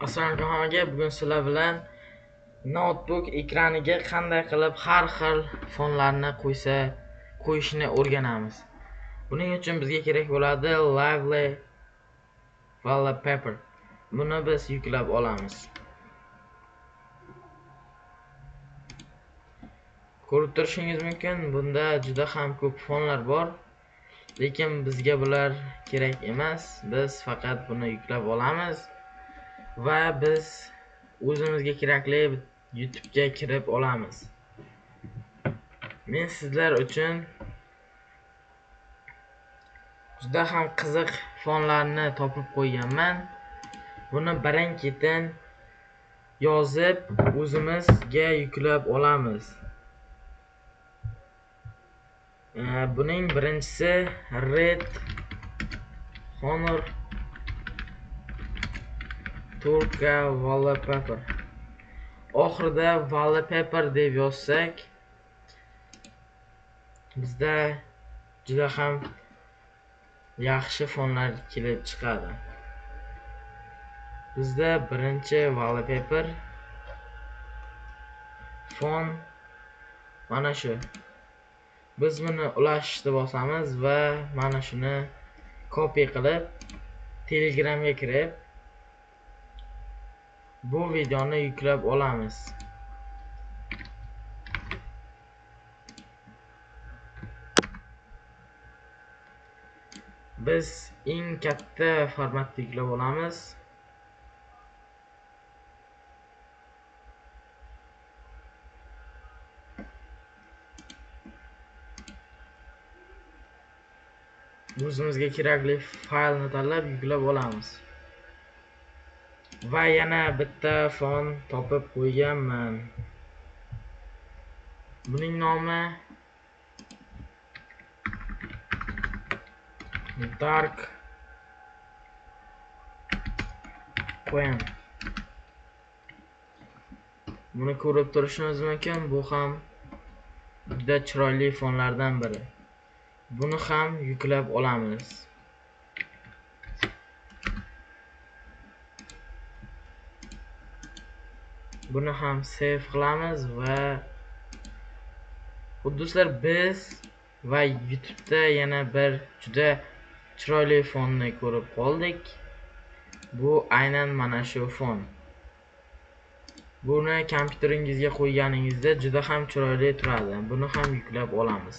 Assalomu alaykum. Bugun sizlar bilan notebook ekraniga qanday qilib har xil fonlarni qo'yishni o'rganamiz. Buning uchun bizga kerak bo'ladi Lively Wallpaper. Buni biz yuklab olamiz. Ko'rib turishingiz mumkin, bunda juda ham ko'p fonlar bor, lekin bizga bular kerak emas. Biz faqat buni yuklab olamiz va biz o'zimizga kerakli YouTube'ga kirib olamiz. Men sizlar uchun juda ham qiziq fonlarni topib qo'yganman. Buni birin-ketin yozib o'zimizga yuklab olamiz. Buning birinchisi Red Honor Turka Wallpaper. Oxirida Wallpaper deb yozsak, bizda juda ham yaxshi fonlar kelib chiqadi. Bizda birinchi Wallpaper fon mana shu. Biz buni ulashishni bosamiz va mana shuni copy qilib Telegramga kirib bu videoni yuklab olamiz. Biz eng katta formatda yuklab olamiz. O'zimizga kerakli faylni tanlab yuklab olamiz. Va yana bitta fon topib qo'yganman. Buning nomi Dark Queen. Buni ko'rib turishingiz mumkin, bu ham juda chiroyli fonlardan biri. Buni ham yuklab olamiz. Buni ham save qilamiz va do'stlar, biz va YouTube'da yana bir juda chiroyli fonni ko'rib qoldik. Bu aynan mana shu fon. Buni kompyuteringizga qo'yganingizda juda ham chiroyli turadi. Buni ham yuklab olamiz.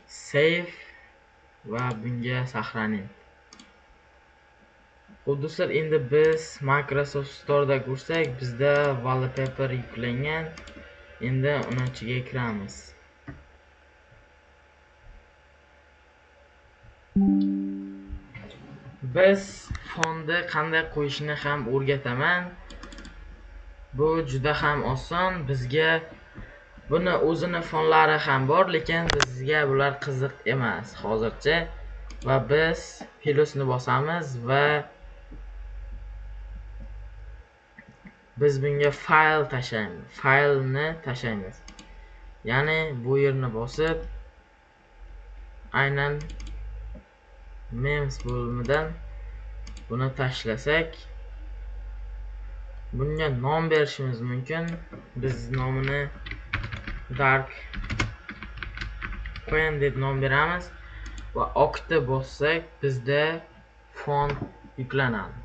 Save va bunga saqlaning. Do'stlar, endi biz Microsoft Store'da ko'rsak, bizda Wallpaper yuklangan. Endi uni ichiga kiramiz. Biz fonni qanday qo'yishni ham o'rgataman. Bu juda ham oson. Bizga buni o'zini fonlari ham bor, lekin bizga bular qiziq emas hozircha. Va biz plusni bosamiz va biz bunga faylni tashlaymiz. Ya'ni bu yerni bosib aynan memes bo'limidan buni tashlasak, bunga nom berishimiz mumkin. Biz nomini Dark Queen deb nom beramiz va okni bossak bizda fon yuklanadi.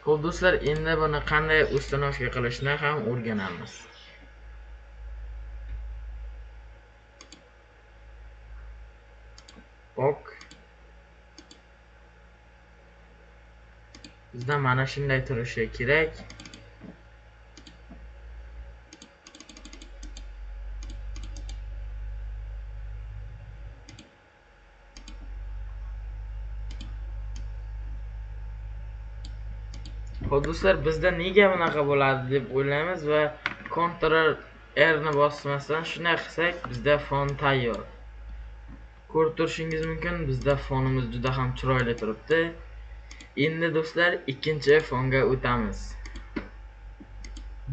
Xo'p do'stlar, endi buni qanday ustanovka qilishni ham o'rganamiz. Ok. Bizda mana shunday turishi kerak. Xo'p do'stlar, bizda nega bunaqa bo'ladi deb o'ylaymiz va Ctrl R ni bosmasdan shunday qilsak, bizda fon tayyor. Ko'rib turishingiz mumkin, bizda fonimiz juda ham chiroyli turibdi. Endi do'stlar, ikkinchi fonga o'tamiz.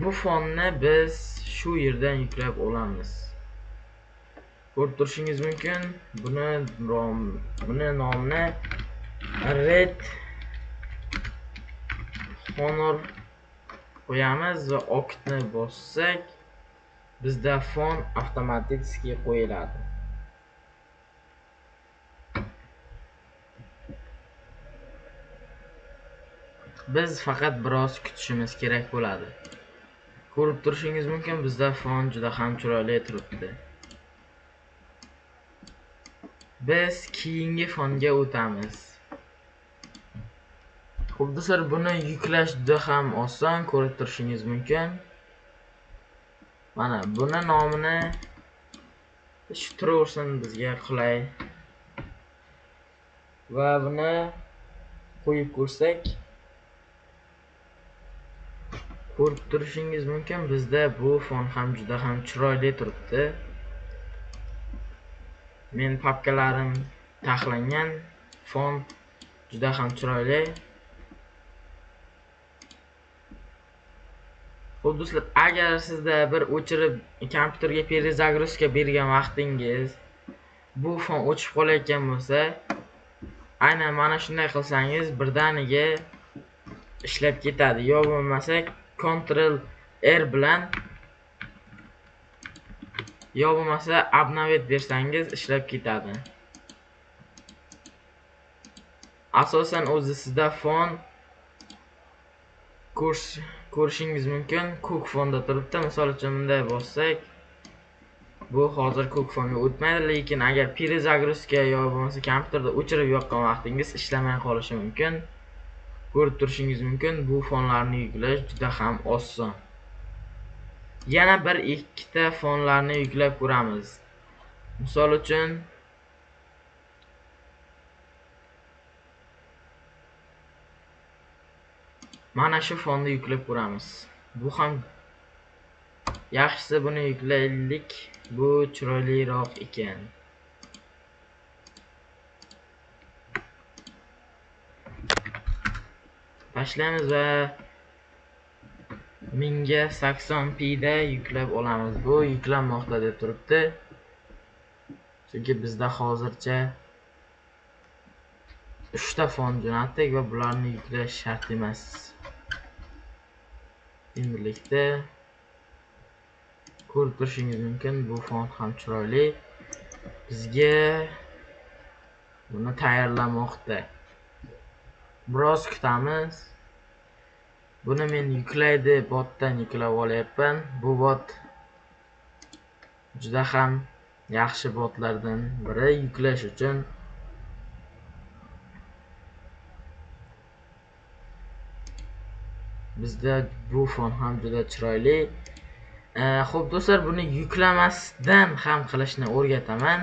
Bu fonni biz shu yerdan yuklab olamiz. Ko'rib turishingiz mumkin. Buni nomini Red Honor qo'yamiz va okni bossak, bizda fon avtomatik qo'yiladi. Biz faqat biroz kutishimiz kerak bo'ladi. Ko'rib turishingiz mumkin, bizda fon juda ham chiroyli turibdi. Biz keyingi fonga o'tamiz. Xo'p do'stlar, buni yuklash juda ham oson, ko'rib turishingiz mumkin. Mana buni nomini shu turaversin, bizga qulay. Va buni qo'yib ko'rsak, ko'rib turishingiz mumkin, bizda bu fon ham juda ham chiroyli turibdi. Men papkalarim taxlangan, fon juda ham chiroyli. Xo'p do'stlar, agar sizda bir o'chirib kompyuterga перезагрузка bergan vaqtingiz bu fon o'chib qolayotgan bo'lsa, aynan mana shunday qilsangiz birdaniga ishlab ketadi. Yo bo'lmasa Ctrl R bilan yo bo'lmasa обновить bersangiz ishlab ketadi. Asosan o'zi sizda fon ko'rishingiz mumkin, ko'k fonda turibdi. Misol uchun bunday bossak, bu hozir ko'k fonga o'tmaydi, lekin agar перезагрузка yo bo'lmasa kompyuterda o'chirib yoqqan vaqtingiz ishlamay qolishi mumkin. Ko'rib turishingiz mumkin, bu fonlarni yuklash juda ham oson. Yana bir ikkita fonlarni yuklab ko'ramiz. Misol uchun mana shu fonni yuklab ko'ramiz. Bu ham yaxshisi buni yuklaylik. Bu chiroyliroq ekan. Tashlaymiz va 1080p da yuklab olamiz. Bu yuklanmoqda deb turibdi. Chunki bizda hozircha 3 ta fon jo'natdik va bularni yuklash shart emas. Endilikda ko'rib turishingiz mumkin, bu fon ham chiroyli. Bizga buni tayyorlamoqda. Biroz kutamiz. Buni men yuklaydi botdan yuklab olyapman. Bu bot juda ham yaxshi botlardan biri yuklash uchun. Bizda bu fon ham juda chiroyli. Xo'p do'stlar, buni yuklamasdan ham qilishni o'rgataman.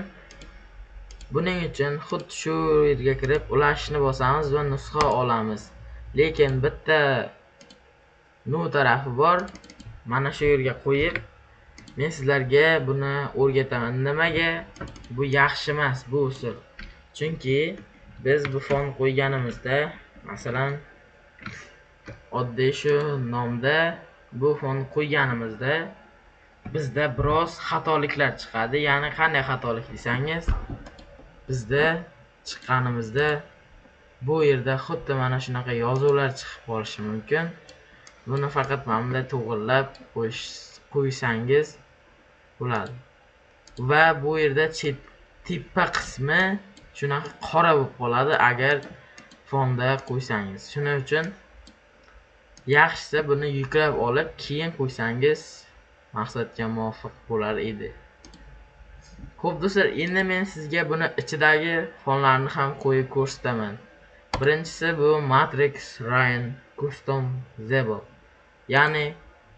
Buning uchun xuddi shu yerga kirib ulashni bosamiz va nusxa olamiz. Lekin bitta no tarafi bor. Mana shu yerga qo'yib, men sizlarga buni o'rgataman. Nimaga? Bu yaxshi emas bu usul. Chunki biz bu fon qo'yganimizda, masalan, oddiy shu nomda bu fon qo'yganimizda bizda biroz xatoliklar chiqadi. Ya'ni qanday xatolik desangiz, bizda chiqqanimizda bu yerda xuddi mana shunaqa yozuvlar chiqib qolishi mumkin. Buni faqat mana bunday to'g'rilab qo'ysangiz bo'ladi. Va bu yerda tepa qismi shunaqa qora bo'lib qoladi agar fonda qo'ysangiz. Shuning uchun yaxshisi buni yuklab olib keyin qo'ysangiz maqsadga muvofiq bo'lar edi. Xo'p do'stlar, endi men sizga buni ichidagi fonlarni ham qo'yib ko'rsataman. Birinchisi bu Matrix Ryan Customizable, ya'ni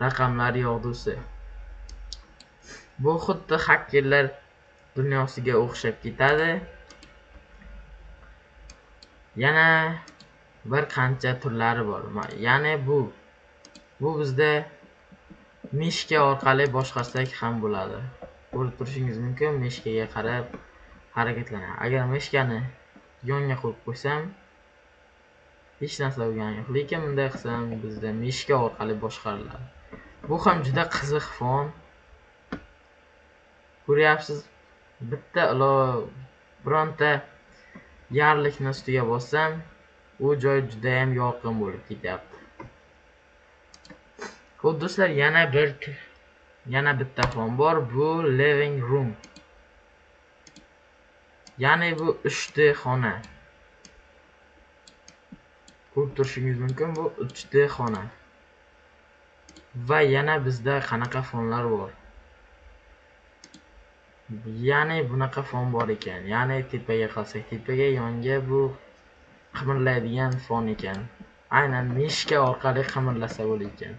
raqamlar yog'dusi. Bu xuddi hakkerlar dunyosiga o'xshab ketadi. Yana bir qancha turlari bor. Ya'ni bu bizda mishka orqali boshqarsak ham bo'ladi. Ko'rib turishingiz mumkin, mishkaga qarab harakatlanadi. Agar mishkani yonga qo'yib qo'ysam, hech narsa bo'lgani yo'q. Lekin bunday qilsam bizda mishka orqali boshqariladi. Bu ham juda qiziq fon. Ko'ryapsiz, bitta bironta yarlikni ustiga bossam, u joy juda ham yorqin bo'lib ketyapti. Xo'p do'stlar, yana bitta fon bor, bu living room. Ya'ni bu 3D xona. Ko'rib turishingiz mumkin, bu 3D xona. Va yana bizda qanaqa fonlar bor? Ya'ni bunaqa fon bor ekan. Ya'ni tepaga qolsak, tepaga yonga bu qimirlaydigan fon ekan. Aynan mishka orqali qimirlasa bo'lar.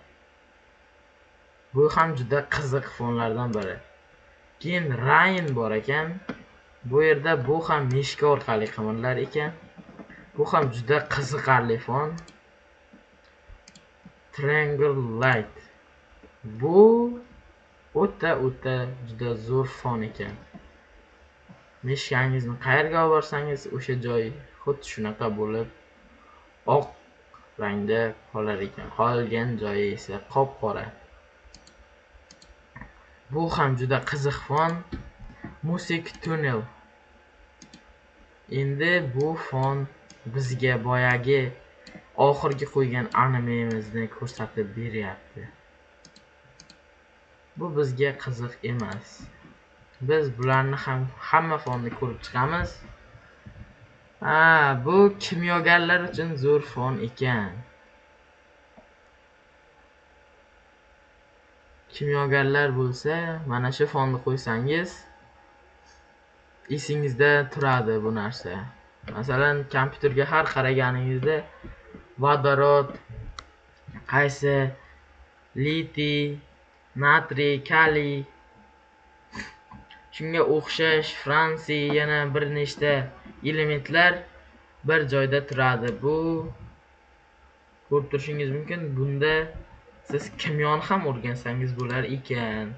Bu ham juda qiziq fonlardan biri. Keyin Rain bor ekan. Bu yerda bu ham mishka orqali qimirlar ekan. Bu ham juda qiziqarli fon. Triangle Light. Bu o'ta juda zo'r fon ekan. Mishkangizni qayerga olib borsangiz, o'sha joy xuddi shunaqa bo'lib oq rangda qolar ekan. Qolgan joyi esa qop-qora. Bu ham juda qiziq fon. Music Tunnel. Endi bu fon bizga boyagi oxirgi qo'ygan animemizni ko'rsatib beryapti. Bu bizga qiziq emas. Biz bularni ham hamma fonni ko'rib chiqamiz. Bu kimyogarlar uchun zo'r fon ekan. Kimyogarlar bo'lsa, mana shu fonni qo'ysangiz, esingizda turadi bu narsa. Masalan, kompyuterga har qaraganingizda vodorod, qaysi litiy, natriy, kaliy, shunga o'xshash Fransiy yana bir nechta elementlar bir joyda turadi. Bu ko'rib turishingiz mumkin. Bunda siz kimyoni ham o'rgansangiz bo'lar ekan.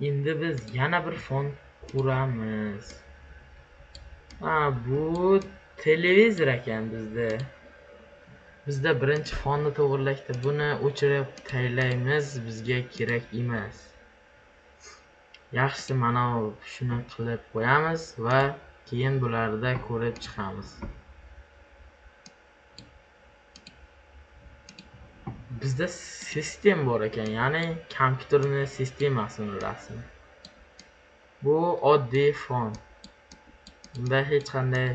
Endi biz yana bir fon quramiz. Bu televizor ekan bizda. Bizda birinchi fonni to'g'irlashda buni o'chirib taylaymiz, bizga kerak emas. Yaxshisi mana shuni qilib qo'yamiz va keyin bularda ko'rib chiqamiz. Bizda sistem bor ekan, ya'ni kompyuterning sistemasini rasmi. Bu oddiy fon. Bunda hech qanday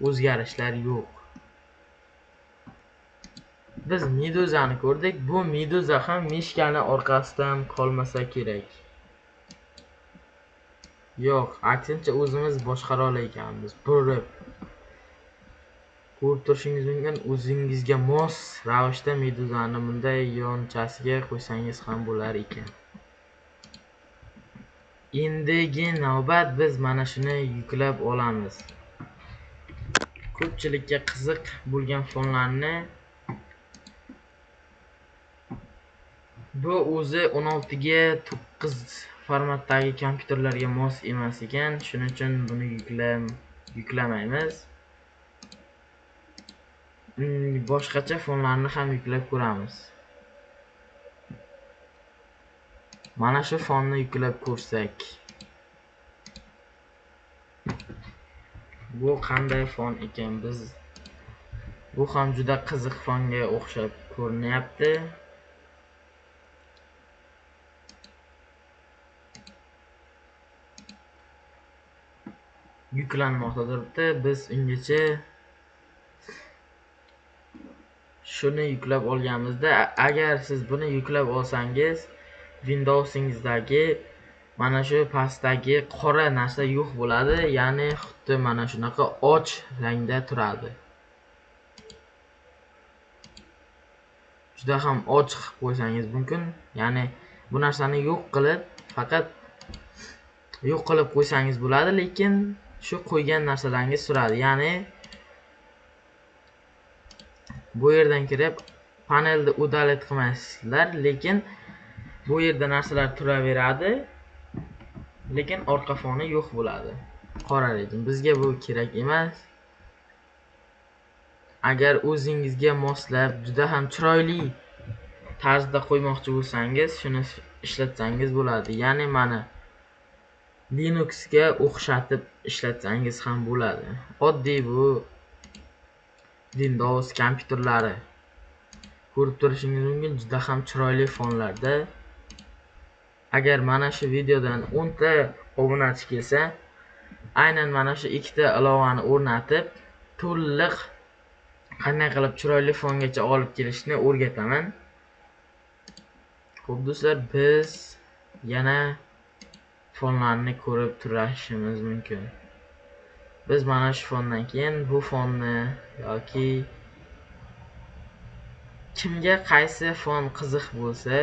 o'zgarishlar yo'q. Biz meduzani ko'rdik. Bu meduza ham mishkani orqasidan qolmasa kerak. Yo'q, aksincha o'zimiz boshqara olamiz. Burib. Ko'rib turishingiz mumkin, o'zingizga mos ravishda meduzani bunday yonchasiga qo'ysangiz ham bo'lar ekan. Endigi navbat biz mana shuni yuklab olamiz. Ko'pchilikka qiziq bo'lgan fonlarni bu o'zi 16 ga 9 formatdagi kompyuterlarga mos emas ekan. Shuning uchun buni yuklamaymiz. Boshqacha fonlarni ham yuklab ko'ramiz. Mana shu fonni yuklab ko'rsak. Bu qanday fon ekan? Bu ham juda qiziq fonga o'xshab ko'rinyapti. Yuklanmoqda turibdi. Biz ungacha shuni yuklab olganimizda, agar siz buni yuklab olsangiz, Windows'ingizdagi mana shu pastdagi qora narsa yo'q bo'ladi, ya'ni xuddi mana shunaqa och rangda turadi. Juda ham och qilib qo'ysangiz mumkin, ya'ni bu narsani yo'q qilib, faqat yo'q qilib qo'ysangiz bo'ladi, lekin shu qo'ygan narsalaringiz turadi. Ya'ni bu yerdan kirib panelni udalet qilmaysizlar, lekin bu yerda narsalar turaveradi, lekin orqa foni yo'q bo'ladi. Qora rejim. Bizga bu kerak emas. Agar o'zingizga moslab juda ham chiroyli tarzda qo'ymoqchi bo'lsangiz, shuni ishlatsangiz bo'ladi. Ya'ni mana Linuxga o'xshatib ishlatsangiz ham bo'ladi. Oddiy bu Windows kompyuterlari. Ko'rib turishingiz mumkin, juda ham chiroyli fonlarda. Agar mana shu videodan 10 ta obunachi kelsa, aynan mana shu ikkita ilovani o'rnatib, to'liq qanday qilib chiroyli fongacha olib kelishni o'rgataman. Xo'p do'stlar, biz yana fonlarni ko'rib turishimiz mumkin. Biz mana shu fondan keyin bu fonni yoki kimga qaysi fon qiziq bo'lsa,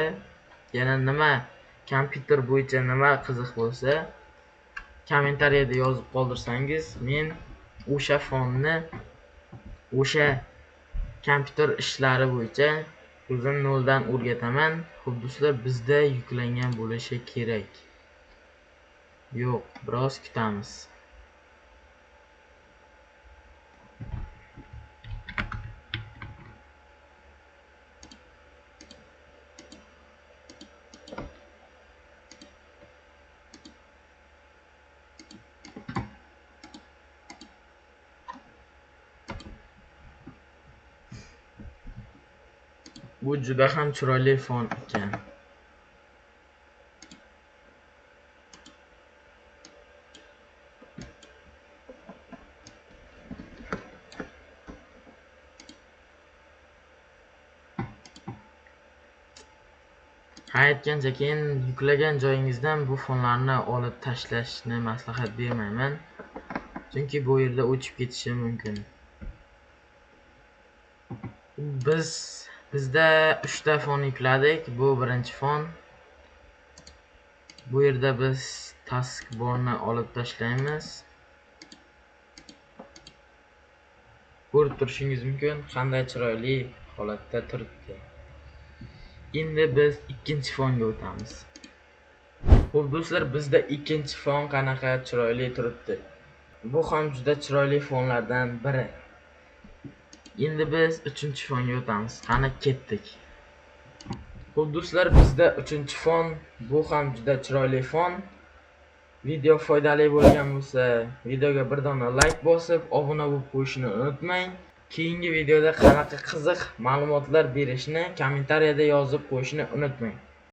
yana nima kompyuter bo'yicha nima qiziq bo'lsa, kommentariyada yozib qoldirsangiz, men o'sha fonni o'sha kompyuter ishlari bo'yicha o'zim noldan o'rgataman. Xo'p do'stlar, bizda yuklangan bo'lishi kerak. Yo'q, biroz kutamiz. Bu juda ham chiroyli fon ekan. Aytgancha keyin yuklagan joyingizdan bu fonlarni olib tashlashni maslahat bermayman. Chunki bu yerda o'chib ketishi mumkin. Bizda 3 ta fon yukladik. Bu birinchi fon. Bu yerda biz taskbarni olib tashlaymiz. Ko'rib turishingiz mumkin, qanday chiroyli holatda turibdi. Endi biz ikkinchi fonga o'tamiz. Xo'p do'stlar, bizda ikkinchi fon qanaqa chiroyli turibdi. Bu ham juda chiroyli fonlardan biri. Endi biz 3-fonga o'tamiz. Qani ketdik. Xo'p do'stlar, bizda 3-fon, bu ham juda chiroyli fon. Video foydali bo'lgan bo'lsa, videoga bir dona like bosib, obuna bo'lib qo'yishni unutmang. Keyingi videoda qanaqa qiziq ma'lumotlar berishni kommentariyada yozib qo'yishni unutmang.